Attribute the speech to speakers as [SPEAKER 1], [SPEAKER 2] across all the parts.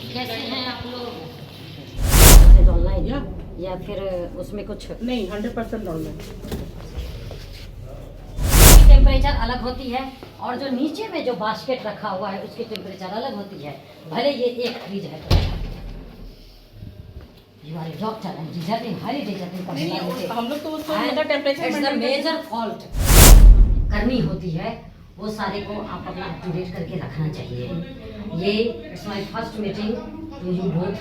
[SPEAKER 1] कैसे हैं आप लोग? ऑनलाइन या फिर उसमें कुछ
[SPEAKER 2] नहीं, 100% ऑनलाइन।
[SPEAKER 1] टेम्परेचर अलग होती है और जो नीचे में जो बास्केट रखा हुआ है उसकी टेम्परेचर अलग होती है। भले ये एक फ्रिज है, you are doctor and deserving highly deserving.
[SPEAKER 2] हम लोग तो उसको मतलब टेम्परेचर
[SPEAKER 1] मेजर फॉल्ट करनी होती है, वो सारे को आप अपना अप टू डेट करके रखना चाहिए। ये it's my first meeting to you both,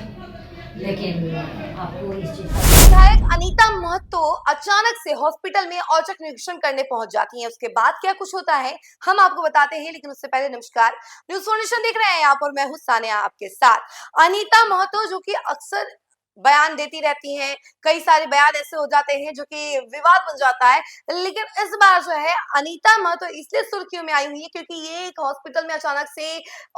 [SPEAKER 1] लेकिन आपको इस चीज का
[SPEAKER 3] विधायक अनीता महतो अचानक से हॉस्पिटल में औचक निरीक्षण करने पहुंच जाती हैं। उसके बाद क्या कुछ होता है हम आपको बताते हैं, लेकिन उससे पहले नमस्कार, न्यूज़ फॉर नेशन देख रहे हैं आप और मैं हूं सानिया आपके साथ। अनीता महतो जो कि अक्सर बयान देती रहती हैं, कई सारे बयान ऐसे हो जाते हैं जो कि विवाद बन जाता है, लेकिन इस बार जो है अनीता महतो इसलिए सुर्खियों में आई हुई है क्योंकि ये एक हॉस्पिटल में अचानक से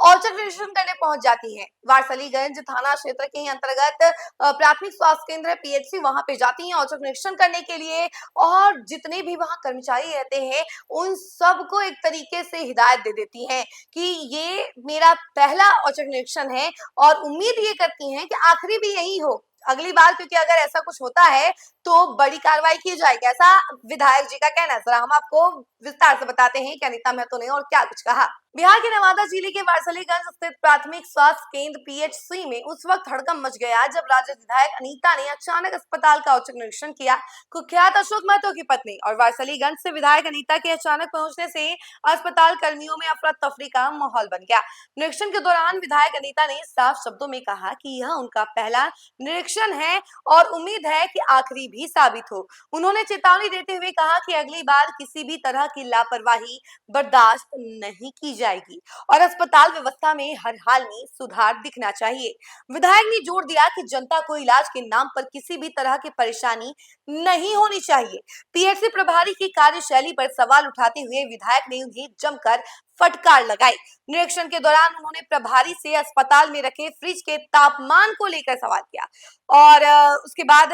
[SPEAKER 3] औचक निरीक्षण करने पहुंच जाती हैं। वारसलीगंज थाना क्षेत्र के अंतर्गत प्राथमिक स्वास्थ्य केंद्र पीएचसी वहां पे जाती हैं औचक निरीक्षण करने के लिए, और जितने भी वहां कर्मचारी रहते हैं उन सबको एक तरीके से हिदायत दे देती हैं कि ये मेरा पहला औचक निरीक्षण है और उम्मीद ये करती हैं कि आखिरी भी यही हो अगली बार, क्योंकि अगर ऐसा कुछ होता है तो बड़ी कार्रवाई की जाएगी, ऐसा विधायक जी का कहना है। जरा हम आपको विस्तार से बताते हैं कि अनीता महतो ने और क्या कुछ कहा। बिहार के नवादा जिले के वारसलीगंज स्थित प्राथमिक स्वास्थ्य केंद्र पीएचसी में उस वक्त हड़कंप मच गया जब राजद विधायक अनीता ने अचानक अस्पताल का औचक निरीक्षण किया। कुख्यात अशोक महतो की पत्नी और वारसलीगंज से विधायक अनीता के अचानक पहुंचने से अस्पताल कर्मियों में अफरा तफरी का माहौल बन गया। निरीक्षण के दौरान विधायक अनीता ने साफ शब्दों में कहा कि यह उनका पहला निरीक्षण है और उम्मीद है कि आखिरी भी साबित हो। उन्होंने चेतावनी देते हुए कहा कि अगली बार किसी भी तरह की लापरवाही बर्दाश्त नहीं की जाएगी और अस्पताल व्यवस्था में हर हाल में सुधार दिखना चाहिए। विधायक ने जोर दिया कि जनता को इलाज के नाम पर किसी भी तरह की परेशानी नहीं होनी चाहिए। पीएचसी प्रभारी की कार्यशैली पर सवाल उठाते हुए विधायक ने उन्हें जमकर फटकार लगाई। निरीक्षण के दौरान उन्होंने प्रभारी से अस्पताल में रखे फ्रिज के तापमान को लेकर सवाल किया और उसके बाद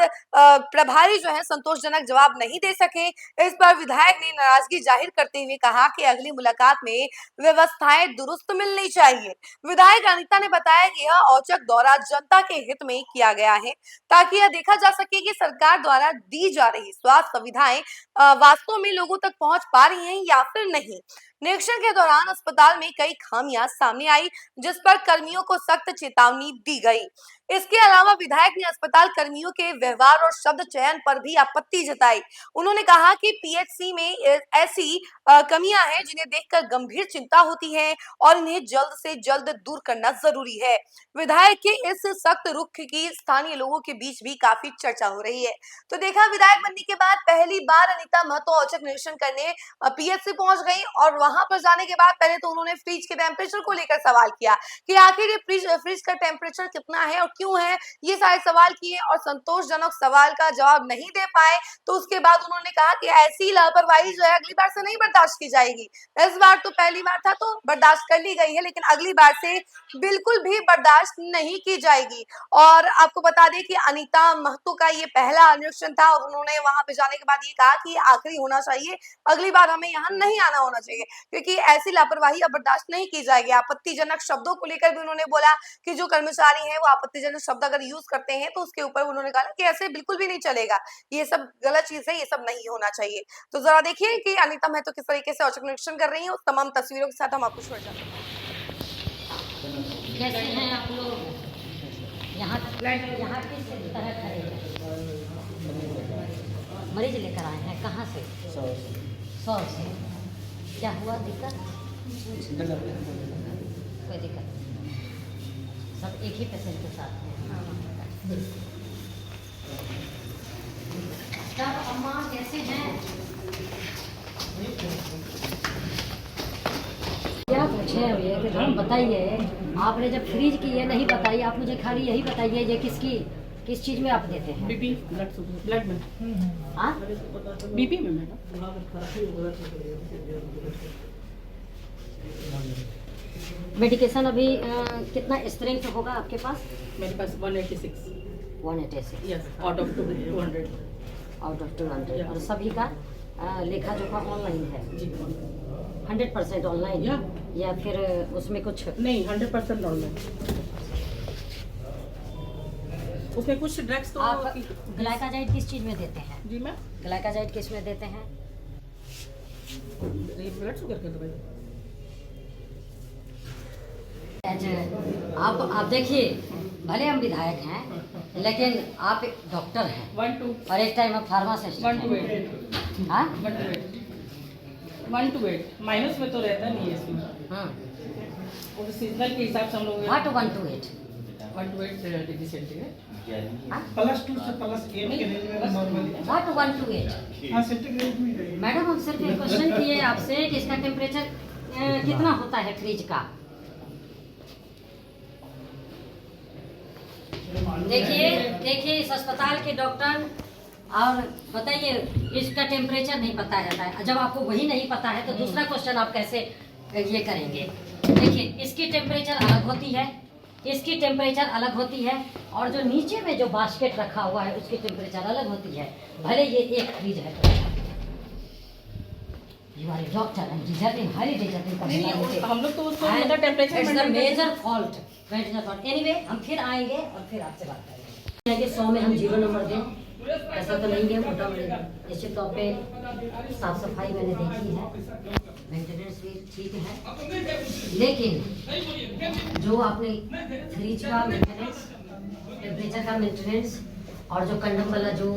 [SPEAKER 3] प्रभारी जो है संतोषजनक जवाब नहीं दे सके। इस पर विधायक ने नाराजगी जाहिर करते हुए कहा कि अगली मुलाकात में व्यवस्थाएं दुरुस्त मिलनी चाहिए। विधायक अनीता ने बताया कि यह औचक दौरा जनता के हित में किया गया है ताकि यह देखा जा सके कि सरकार द्वारा दी जा रही स्वास्थ्य सुविधाएं वास्तव में लोगों तक पहुंच पा रही हैं या फिर नहीं। निरीक्षण के दौरान अस्पताल में कई खामियां सामने आई जिस पर कर्मियों को सख्त चेतावनी दी गई। इसके अलावा विधायक ने अस्पताल कर्मियों के व्यवहार और शब्द चयन पर भी आपत्ति जताई। उन्होंने कहा कि पीएचसी में ऐसी कमियां हैं जिन्हें देखकर गंभीर चिंता होती है और इन्हें जल्द से जल्द दूर करना जरूरी है। विधायक के इस सख्त रुख की स्थानीय लोगों के बीच भी काफी चर्चा हो रही है। तो देखा, विधायक बनने के बाद पहली बार अनीता महतो औचक निरीक्षण करने पीएचसी पहुंच गई और वहां पर जाने के बाद पहले तो उन्होंने फ्रिज के टेम्परेचर को लेकर सवाल किया कि आखिर ये फ्रिज का टेम्परेचर कितना है और क्यों है, ये सारे सवाल किए और संतोषजनक सवाल का जवाब नहीं दे पाए। तो उसके बाद उन्होंने कहा कि ऐसी लापरवाही जो है अगली बार से नहीं बर्दाश्त की जाएगी। इस बार तो पहली बार था तो बर्दाश्त कर ली गई है, लेकिन अगली बार से बिल्कुल भी बर्दाश्त नहीं की जाएगी। और आपको बता दें कि अनीता महतो का ये पहला निरीक्षण था और उन्होंने वहां पे जाने के बाद ये कहा कि आखिरी होना चाहिए, अगली बार हमें यहाँ नहीं आना होना चाहिए क्योंकि ऐसी लापरवाही अब बर्दाश्त नहीं की जाएगी। आपत्तिजनक शब्दों को लेकर भी उन्होंने बोला कि जो कर्मचारी हैं वो आपत्तिजनक शब्द अगर यूज करते हैं तो उसके ऊपर उन्होंने कहा कि ऐसे बिल्कुल भी नहीं चलेगा, ये सब गलत चीज है, ये सब नहीं होना चाहिए। तो जरा देखिए कि अनीता महतो किस तरीके से औचक निरीक्षण कर रही है, उस तमाम तस्वीरों के साथ हम आपको छोड़ जाते हैं।
[SPEAKER 1] कैसे हैं आप लोग? यहाँ किस तरह खड़े हैं? मरीज लेकर आए हैं कहाँ से? 100 से। क्या हुआ दिक्कत? कोई दिक्कत नहीं, सब एक ही पेशेंट के साथ हैं। तब अम्मा कैसे हैं? क्या पूछे ये कि हम बताइए, आपने जब फ्रिज की ये नहीं बताई, आप मुझे खाली यही बताइए ये किस चीज में आप देते हैं?
[SPEAKER 2] बीपी ब्लड में।
[SPEAKER 1] हाँ,
[SPEAKER 2] बीपी में मैडम।
[SPEAKER 1] मेडिकेशन अभी कितना स्ट्रेंथ होगा आपके पास?
[SPEAKER 2] मेरे पास 186।
[SPEAKER 1] 186
[SPEAKER 2] yes, out of 200।
[SPEAKER 1] Out of 200। और सभी का लेखा जोखा ऑनलाइन है?
[SPEAKER 2] जी
[SPEAKER 1] 100% ऑनलाइन
[SPEAKER 2] या
[SPEAKER 1] फिर उसमें कुछ?
[SPEAKER 2] नहीं, 100% ऑनलाइन। उसमें कुछ ड्रग्स तो
[SPEAKER 1] आप ग्लाइकाजाइड किस चीज़ में देते हैं?
[SPEAKER 2] जी मैम,
[SPEAKER 1] ग्लाइकाजाइड किस में देते हैं?
[SPEAKER 2] ये ब्लड शुगर का दवाई।
[SPEAKER 1] आप देखिए, भले हम विधायक हैं लेकिन आप एक डॉक्टर हैं
[SPEAKER 2] 1 to
[SPEAKER 1] और एक टाइम आप फार्मासिस्ट
[SPEAKER 2] 1 to
[SPEAKER 1] हैं।
[SPEAKER 2] 8
[SPEAKER 1] हाँ
[SPEAKER 2] 1 to 8 माइनस में तो रहता नहीं है इसमें, और सीजनल के हिसाब से हम लोग
[SPEAKER 1] what 1 to 8?
[SPEAKER 2] 1 to 8 degree centigrade.
[SPEAKER 4] +2 से +8 के रेंज में नॉर्मली।
[SPEAKER 1] What 1 to 8?
[SPEAKER 4] हाँ सेंटीग्रेड में रहेगी।
[SPEAKER 1] मैडम हम सिर्फ एक क्वेश्चन किए आपसे कि इसका टेम्परेचर कितना होता है फ्रिज का? देखिए इस अस्पताल के डॉक्टर, और बताइए इसका टेम्परेचर नहीं पता रहता है। जब आपको वही नहीं पता है तो दूसरा क्वेश्चन आप कैसे ये करेंगे? देखिए इसकी टेम्परेचर अलग होती है, इसकी टेम्परेचर अलग होती है, और जो नीचे में जो बास्केट रखा हुआ है उसकी टेम्परेचर अलग होती है। भले ये एक फ्रिज है। You are a doctor and deserving, highly deserving
[SPEAKER 2] नहीं, हम लोग तो उसको
[SPEAKER 1] And
[SPEAKER 2] मतलब temperature
[SPEAKER 1] it's the
[SPEAKER 2] maintain
[SPEAKER 1] major fault. Major fault. Anyway, हम फिर आएंगे और फिर आपसे बात करेंगे। कि 100 में हम 0 नंबर दें, ऐसा तो नहीं है। मोटा निश्चित तौर पे साफ सफाई मैंने देखी है, मेंटेनेंस भी ठीक है, लेकिन जो आपने फ्रिज का मेंटेनेंस, टेम्परेचर का मेंटेनेंस और जो कंडम वाला जो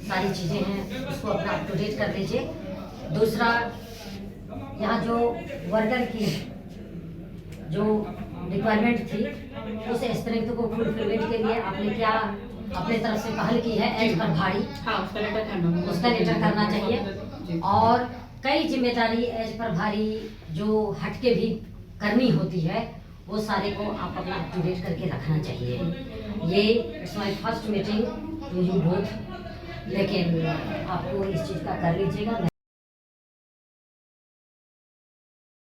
[SPEAKER 1] सारी चीज़ें हैं उसको अपना अप टू डेट कर दीजिए। दूसरा, यहाँ जो वर्कर की जो रिक्वायरमेंट थी उस स्ट्रेंथ को फुलफिलमेंट के लिए आपने क्या अपने तरफ से पहल की है? एज पर भारी,
[SPEAKER 2] हाँ उसका लेटर
[SPEAKER 1] करना चाहिए, और कई जिम्मेदारी एज पर भारी जो हटके भी करनी होती है वो सारे को आप अपना अप टू डेट करके रखना चाहिए। ये it's my first meeting to you both, लेकिन आपको इस चीज़ का कर लीजिएगा।